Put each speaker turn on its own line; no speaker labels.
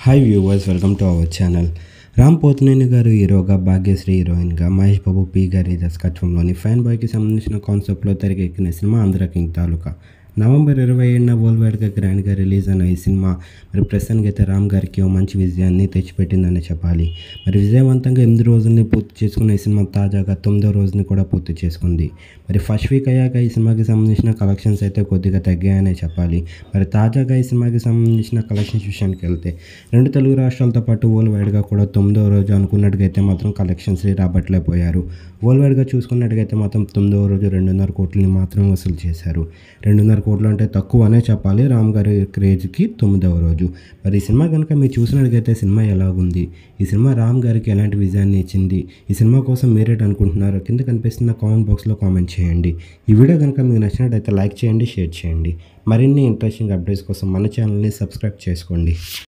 Hi viewers, welcome to our channel. Ram Pothineni గారు హీరోగా, భాగ్యశ్రీ హీరోయిన్గా, మహేష్ బాబు పి గారి దర్శకత్వంలోని ఫ్యాన్ బాయ్కి సంబంధించిన కాన్సెప్ట్లో తెరకెక్కిన సినిమా ఆంధ్ర కింగ్ తాలూకా. నవంబర్ 27న వరల్డ్ వైడ్గా గ్రాండ్గా రిలీజ్ అయిన ఈ సినిమా ప్రస్తుతానికి అయితే రామ్ గారికి ఓ మంచి విజయాన్ని తెచ్చిపెట్టిందని చెప్పాలి. విజయవంతంగా 8 రోజుల్ని పూర్తి చేసుకున్న ఈ సినిమా తాజాగా 9వ రోజుని కూడా పూర్తి చేసుకుంది. ఫస్ట్ వీక్ అయ్యాక ఈ సినిమాకి సంబంధించిన కలెక్షన్స్ అయితే కొద్దిగా తగ్గాయనే చెప్పాలి. తాజాగా ఈ సినిమాకి సంబంధించిన కలెక్షన్స్ విషయానికి వెళ్తే 2 తెలుగు రాష్ట్రాలతో పాటు వరల్డ్ వైడ్గా కూడా 9వ రోజు అనుకున్నట్టుగైతే మాత్రం కలెక్షన్స్ రాబట్టలేకపోయారు. వరల్డ్ వైడ్గా చూసుకున్నట్టుగైతే మాత్రం 9వ రోజు 2.5 కోట్లని మాత్రం వసూలు చేశారు. 2.5 కోట్లు అంటే తక్కువ అనే చెప్పాలి రామ్ గారి క్రేజ్కి 9వ రోజు. ఈ సినిమా కనుక మీరు చూసినట్టుగైతే సినిమా ఎలాగుంది, ఈ సినిమా రామ్ గారికి ఎలాంటి విజయాన్ని ఇచ్చింది, ఈ సినిమా కోసం మీరేట్ అనుకుంటున్నారో కింద కనిపిస్తున్న కామెంట్ బాక్స్లో కామెంట్ చేయండి. ఈ వీడియో కనుక మీకు నచ్చినట్టయితే లైక్ చేయండి, షేర్ చేయండి. మరిన్ని ఇంట్రెస్టింగ్ అప్డేట్స్ కోసం మన ఛానల్ని సబ్స్క్రైబ్ చేసుకోండి.